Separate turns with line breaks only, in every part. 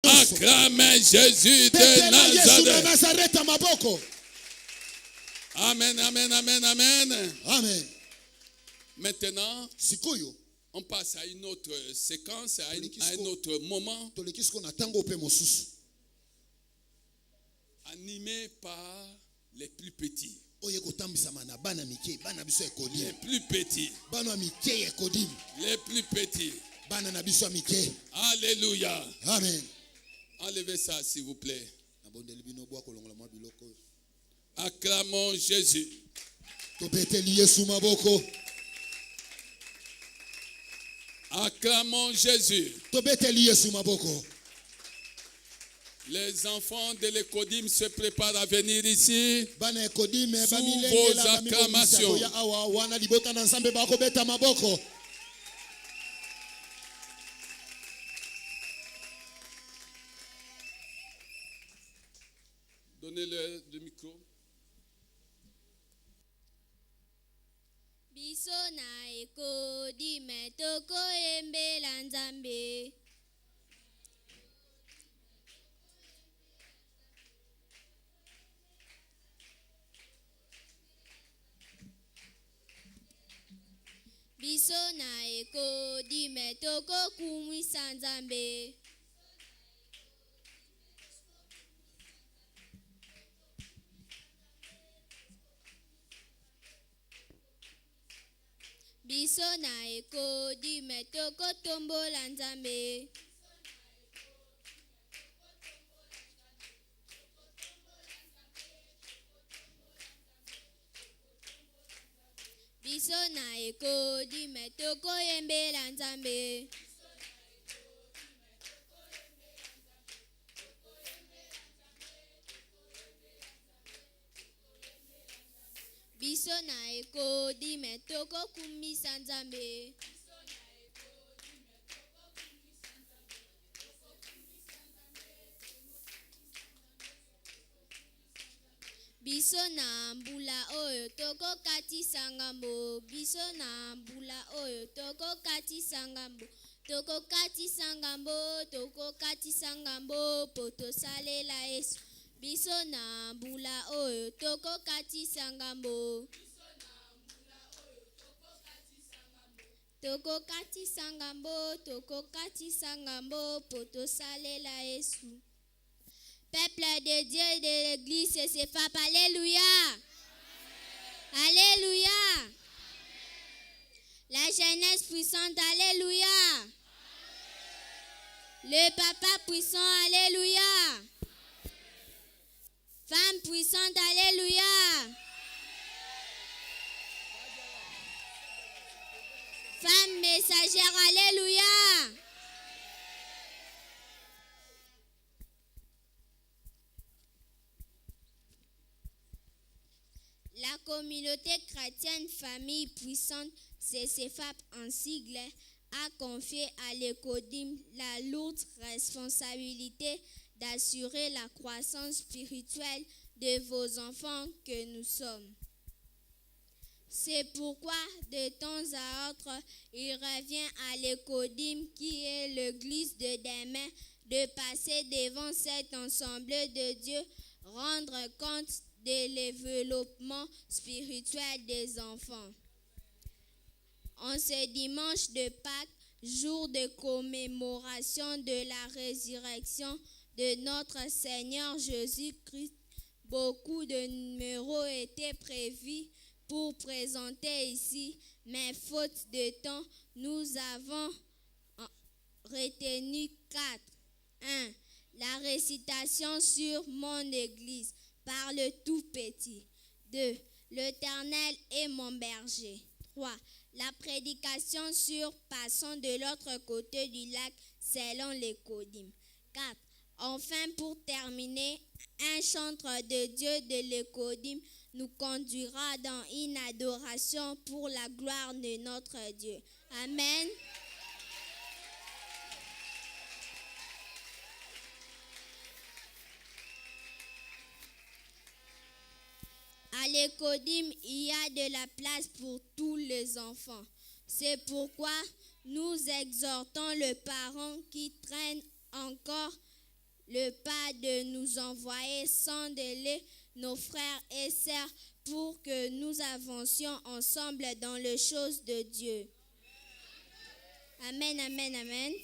Acclamez Jésus de Nazareth. Amen, amen, amen, amen.
Amen.
Maintenant, on passe à une autre séquence, à un autre moment. Animé par les plus petits. Les plus petits. Les plus petits. Alléluia.
Amen.
Enlevez ça, s'il vous plaît. Acclamons Jésus. Acclamons Jésus. Les enfants de l'Ecodim se préparent à venir ici sous vos acclamations. Donnez-le le micro.
Biso na Ecodim toko yembela Nzambe. Biso na Ecodim toko kumwisa Nzambe. Biso na Ecodim toko tombola Nzambe. Biso na Ecodim toko yembela Nzambe. Biso na Ecodim toko kumisa Nzambe. Biso na mbula oyo toko katisa ngambo. Biso na mbula oyo toko katisa ngambo. Toko katisa ngambo, toko katisa ngambo, poto salela Yesu. Biso na mbula oyo toko katisa ngambo. Toko katisa ngambo, toko katisa ngambo, poto salela Yesu. Peuple de Dieu de l'église CCFAP, alléluia. Amen. Alléluia. Amen. La jeunesse puissante, alléluia. Amen. Le papa puissant, alléluia. Amen. Femme puissante, alléluia. Amen. Femme messagère, alléluia. Amen. La communauté chrétienne Famille Puissante CCFAP en sigle a confié à l'Ecodim la lourde responsabilité d'assurer la croissance spirituelle de vos enfants que nous sommes. C'est pourquoi de temps à autre, il revient à l'Ecodim qui est l'église de demain de passer devant cet ensemble de Dieu, rendre compte de développement spirituel des enfants. En ce dimanche de Pâques, jour de commémoration de la résurrection de notre Seigneur Jésus-Christ, beaucoup de numéros étaient prévus pour présenter ici, mais faute de temps, nous avons retenu 4. 1. La récitation sur mon église par le tout petit. 2. L'Éternel est mon berger. 3. La prédication sur passant de l'autre côté du lac selon l'Ecodim. 4. Enfin, pour terminer, un chantre de Dieu de l'Ecodim nous conduira dans une adoration pour la gloire de notre Dieu. Amen. À l'Ecodim, il y a de la place pour tous les enfants. C'est pourquoi nous exhortons les parents qui traînent encore le pas de nous envoyer sans délai nos frères et sœurs pour que nous avancions ensemble dans les choses de Dieu. Amen, amen, amen.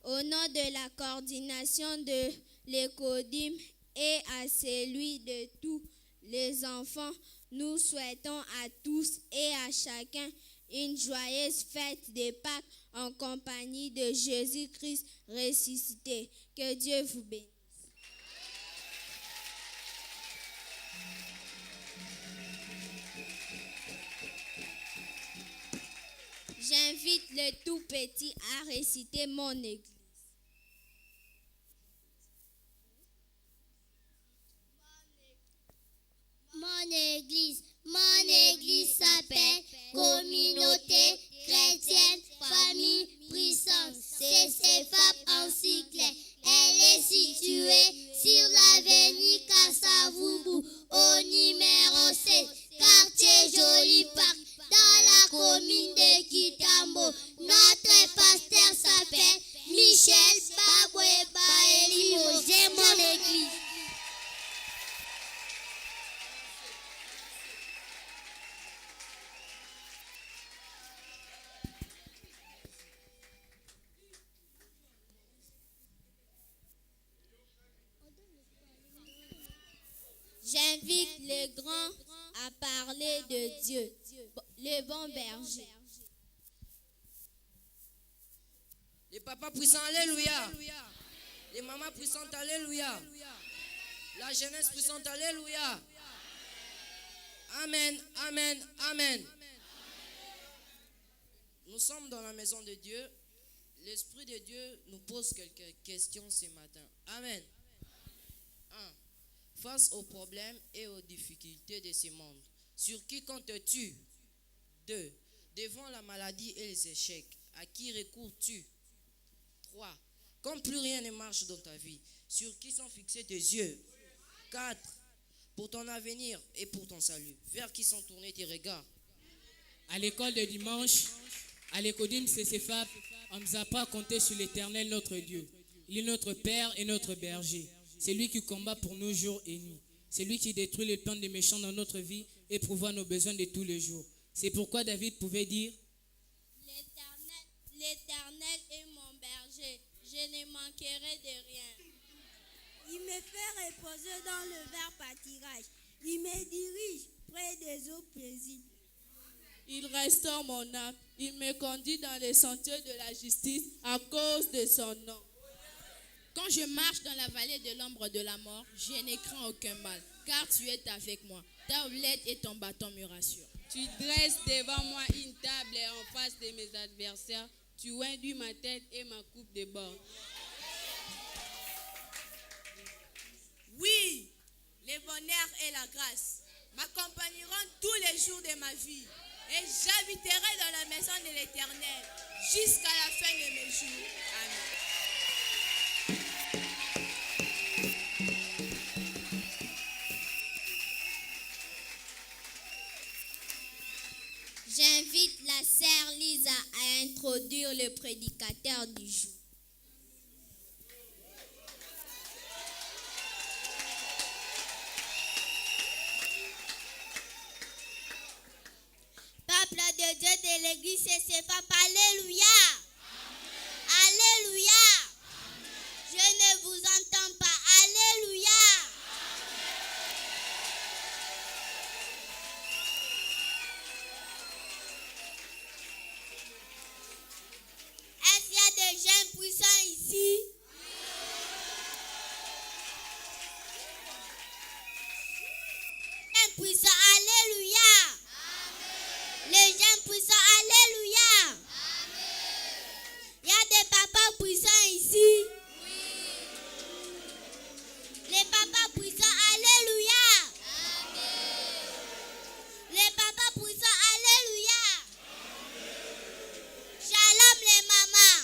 Au nom de la coordination de l'Écodim et à celui de tous les enfants, nous souhaitons à tous et à chacun une joyeuse fête de Pâques en compagnie de Jésus-Christ ressuscité. Que Dieu vous bénisse. J'invite les tout petits à réciter mon église.
Mon église s'appelle Communauté chrétienne famille puissante. CCFAP en sigle. Elle est située sur l'avenue Kassavoubou au numéro 7, quartier Joli Parc, dans la commune de Kitambo. Notre pasteur s'appelle Michel Baboué Baelimo. J'ai mon église.
J'invite les grands à parler de Dieu, le bon berger.
Les papas puissants, alléluia. Les mamans puissantes, alléluia. La jeunesse puissante, alléluia. Amen, amen, amen. Nous sommes dans la maison de Dieu. L'Esprit de Dieu nous pose quelques questions ce matin. Amen. 1. Face aux problèmes et aux difficultés de ce monde, sur qui comptes-tu? 2. Devant la maladie et les échecs, à qui recours-tu? 3. Comme plus rien ne marche dans ta vie, sur qui sont fixés tes yeux? 4. Pour ton avenir et pour ton salut, vers qui sont tournés tes regards?
À l'école de dimanche, à l'Écodim CCFAP, on nous apprend à compter sur l'Éternel notre Dieu. Il est notre Père et notre berger. C'est lui qui combat pour nous jour et nuit. C'est lui qui détruit les plans des méchants dans notre vie et pourvoit nos besoins de tous les jours. C'est pourquoi David pouvait dire:
L'Éternel est mon berger, je ne manquerai de rien.
Il me fait reposer dans le vert pâturage. Il me dirige près des eaux paisibles.
Il restaure mon âme, il me conduit dans les sentiers de la justice à cause de son nom.
Quand je marche dans la vallée de l'ombre de la mort, je ne crains aucun mal, car tu es avec moi. Ta houlette et ton bâton me rassurent.
Tu dresses devant moi une table en face de mes adversaires. Tu induis ma tête et ma coupe déborde.
Oui, le bonheur et la grâce m'accompagneront tous les jours de ma vie. Et j'habiterai dans la maison de l'Éternel jusqu'à la fin de mes jours. Amen.
J'invite la sœur Lisa à introduire le prédicateur du jour.
Peuple de Dieu de l'église CCFAP, alléluia. Amen. Alléluia. Amen. Je ne vous entends pas. Alléluia. Est-ce qu'il y a des jeunes puissants ici? Jeunes puissants, alléluia. Les jeunes puissants, alléluia. Il y a des papas puissants ici. Les papas puissants, alléluia. Les papas puissants, alléluia. Shalom les mamans.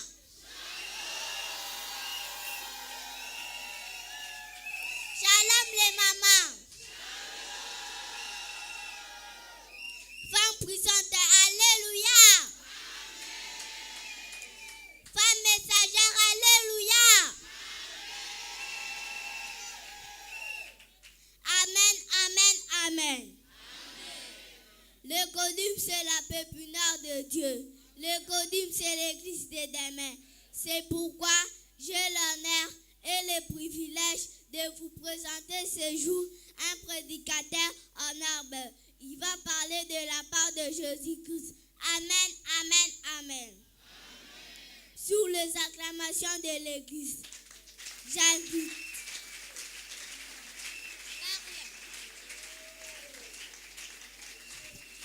Shalom les mamans. Femme puissante, alléluia. Femme messagère, alléluia. Le Codim, c'est la pépinière de Dieu. Le Codim, c'est l'église de demain. C'est pourquoi j'ai l'honneur et le privilège de vous présenter ce jour un prédicateur en herbe. Il va parler de la part de Jésus-Christ. Amen, amen, amen. Sous les acclamations de l'église, j'invite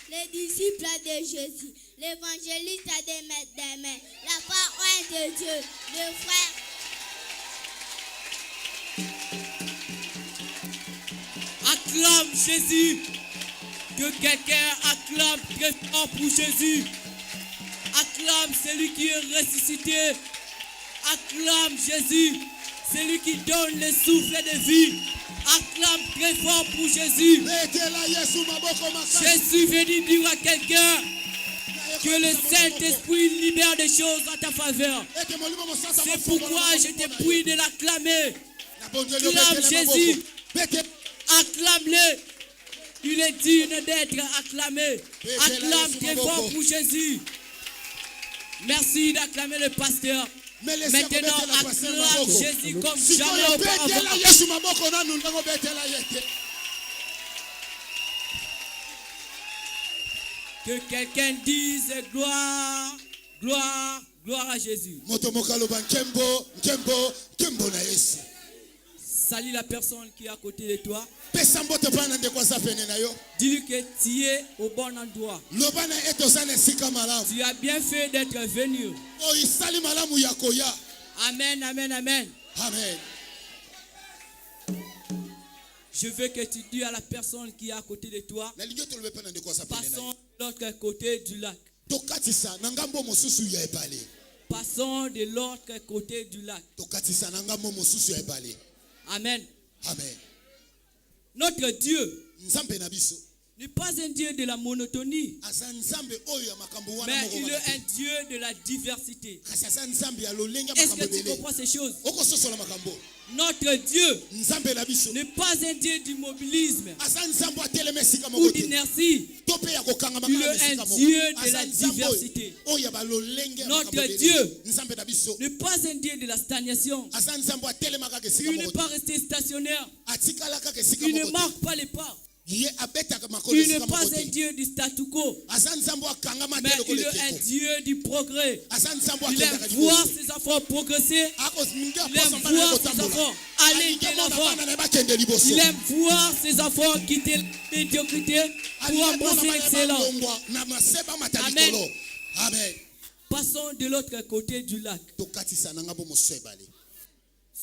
les disciples de Jésus, l'évangéliste de Maître d'Amen, la parole de Dieu, le frère.
Acclame Jésus. Que quelqu'un acclame très fort pour Jésus. Acclame celui qui est ressuscité. Acclame Jésus, celui qui donne le souffle de vie. Acclame très fort pour Jésus. Je suis venu dire à quelqu'un que le Saint-Esprit libère des choses en ta faveur. C'est pourquoi je te prie de l'acclamer. Acclame Jésus. Acclame-le. Il est digne d'être acclamé. Acclame très fort pour Jésus. Merci d'acclamer le pasteur. Maintenant, acclame Jésus comme jamais auparavant. Que quelqu'un dise gloire, gloire, gloire à Jésus. Salut la personne qui est à côté de toi. Dis-lui que tu es au bon endroit. Tu as bien fait d'être venu. Amen, amen, amen.
Amen.
Je veux que tu dises à la personne qui est à côté de toi, passons de l'autre côté du lac. Passons de l'autre côté du lac. Amen.
Amen.
Notre Dieu n'est pas un Dieu de la monotonie, mais il est un Dieu de la diversité. Est-ce que tu comprends ces choses? Notre Dieu n'est pas un Dieu d'immobilisme ou d'inertie. Il est un Dieu de la diversité. Notre Dieu n'est pas un Dieu de la stagnation. Il n'est pas resté stationnaire. Il ne marque pas les pas. Il n'est pas un Dieu du statu quo, mais il est un Dieu du progrès. Il aime voir ses enfants progresser. Il aime voir ses enfants aller de l'avant. Il aime voir ses enfants quitter la médiocrité pour embrasser l'excellence. Amen.
Amen.
Passons de l'autre côté du lac.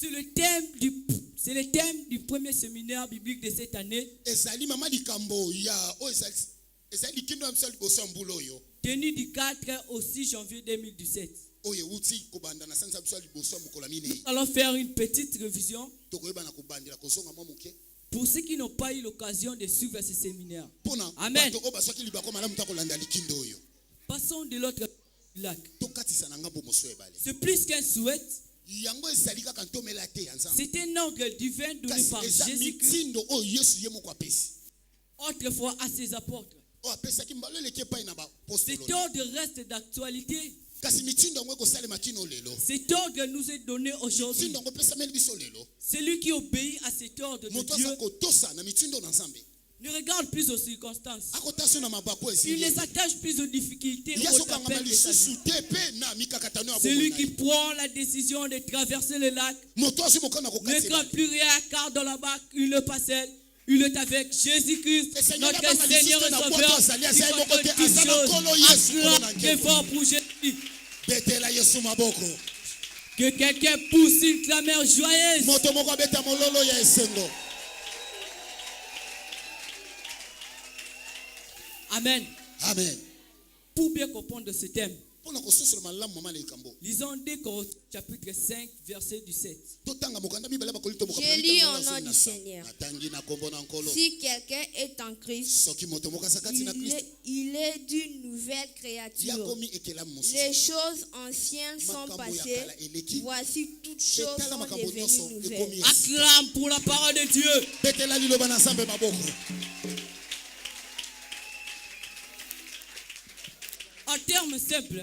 C'est le thème du premier séminaire biblique de cette année. Tenu du 4 au 6 janvier 2017. Nous allons faire une petite révision pour ceux qui n'ont pas eu l'occasion de suivre ce séminaire. Amen. Passons de l'autre lac. C'est plus qu'un souhait. C'est un ordre divin donné par Jésus-Christ autrefois à ses apôtres. Cet ordre reste d'actualité. Cet ordre nous est donné aujourd'hui. Celui qui obéit à cet ordre de Dieu ne regarde plus aux circonstances. Il ne s'attache plus aux difficultés ou aux appels de sa vie. Celui qui prend la décision de traverser le lac ne craint plus rien, car dans la barque, il ne passe seul. Il est avec Jésus-Christ, notre Seigneur et Sauveur. Il contrôle toutes choses. Acclame très fort pour Jésus. Que quelqu'un pousse une clameur joyeuse. Amen.
Amen.
Pour bien comprendre ce thème, lisons 2 Corinthiens chapitre 5 verset 17.
Je lis au nom du Seigneur. Si quelqu'un est en Christ, il est d'une nouvelle créature. Les choses anciennes sont passées. Voici toutes choses sont devenues nouvelles.
Acclame pour la parole de Dieu.
exemple simple.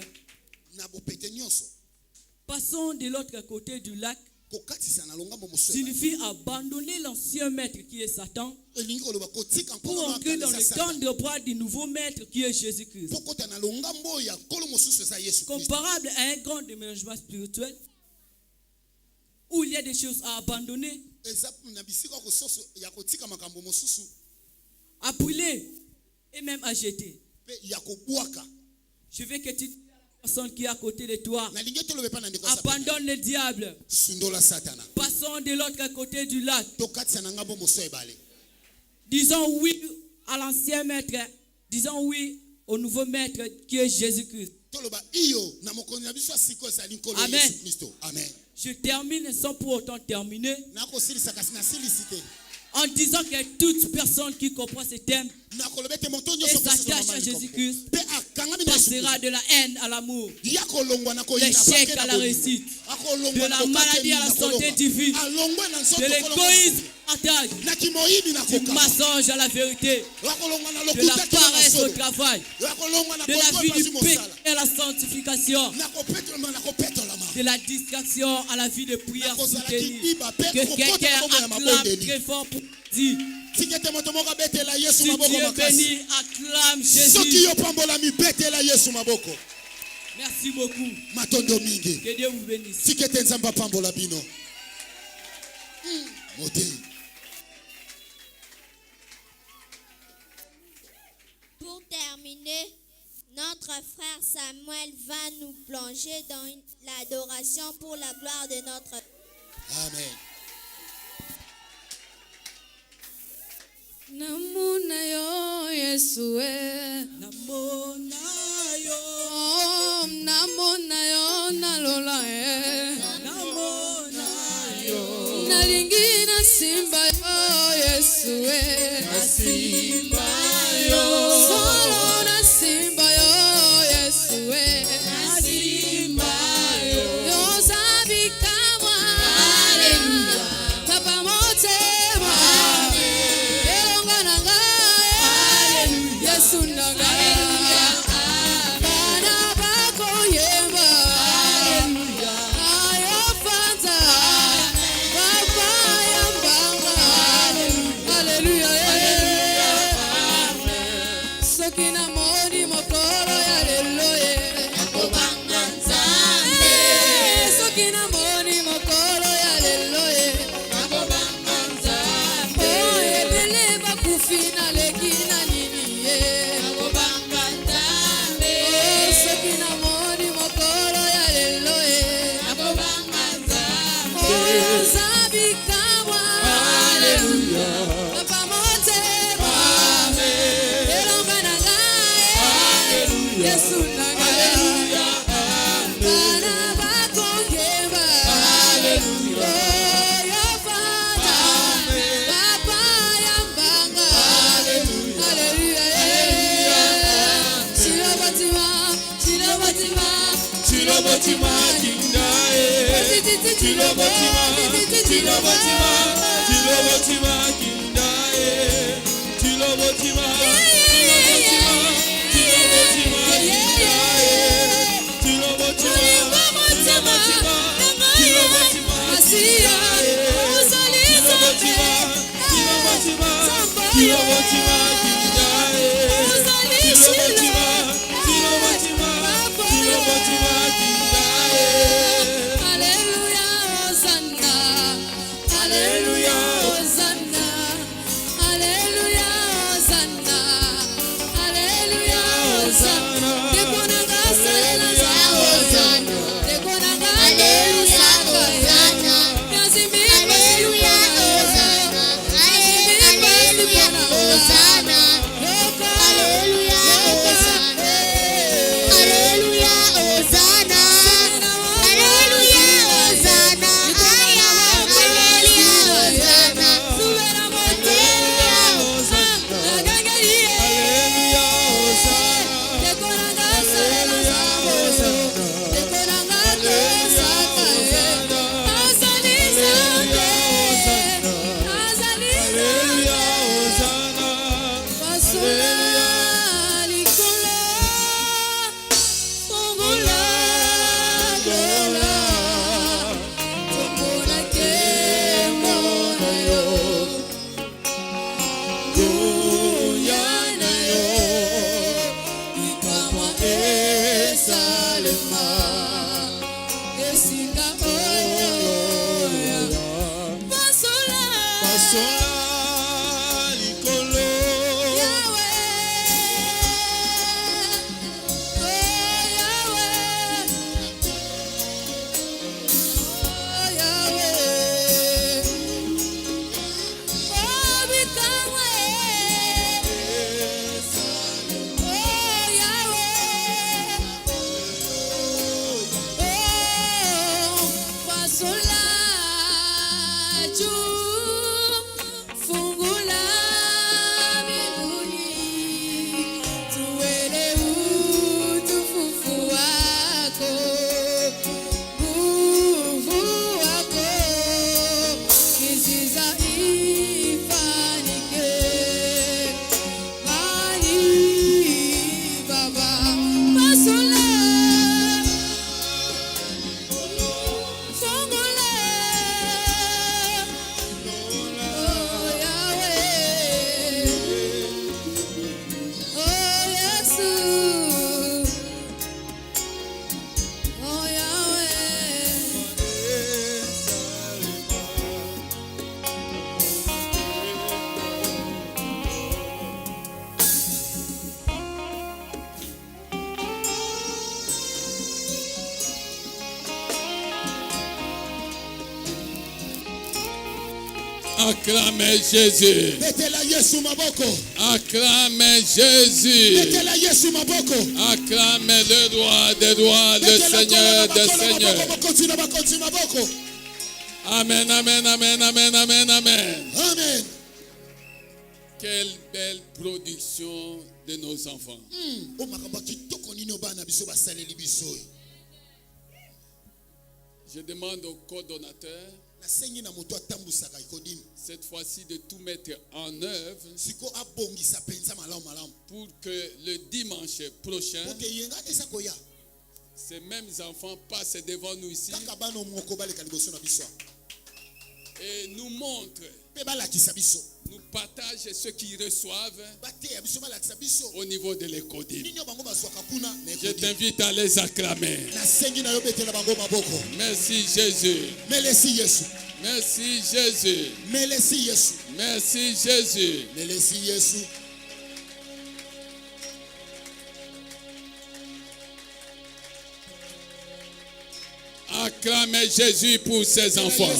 Passons de l'autre côté du lac. Signifie abandonner l'ancien maître qui est Satan pour entrer dans le temps de bras du nouveau maître qui est Jésus-Christ. Comparable à un grand déménagement spirituel où il y a des choses à abandonner, à brûler et même à jeter. Je veux que tu personne qui est à côté de toi abandonne le diable. Passons de l'autre côté du lac. Disons oui à l'ancien maître. Disons oui au nouveau maître qui est Jésus-Christ. Amen. Je termine sans pour autant terminer en disant que toute personne qui comprend ce thème et s'attache à Jésus-Christ passera de la haine à l'amour, l'échec à la réussite, de la maladie à la santé divine, de l'égoïsme à tâche, du mensonge à la vérité, de la paresse au travail, de la vie du péché à la sanctification, de la distraction à la vie de prière soutenue. Que quelqu'un acclame très fort pour dire. Si tu es béni, acclame Jésus. Merci beaucoup. Que Dieu vous bénisse.
Pour terminer, notre frère Samuel va nous plonger dans l'adoration pour la gloire de notre
Amen.
Namuna yo Yesue,
Namuna yo,
oh, namuna yo nalola
namuna yo,
nalingina simba yo Yesue,
simba yo,
solo na simba yo Yesue,
simba yo,
yo sabi kama,
Hallelujah,
papa motema.
Hosanna.
Acclamez Jésus. Acclamez Jésus. Acclamez le roi des rois, le Seigneur des seigneurs. Amen, amen, amen, amen, amen, amen.
Amen.
Quelle belle production de nos enfants. Je demande au coordonnateur cette fois-ci de tout mettre en œuvre pour que le dimanche prochain, ces mêmes enfants passent devant nous ici et nous montrent, nous partagent ce qu'ils reçoivent au niveau de l'Ecodim. Je t'invite à les acclamer. Merci Jésus. Merci Jésus. Merci Jésus. Merci Jésus. Acclamez Jésus pour ses enfants.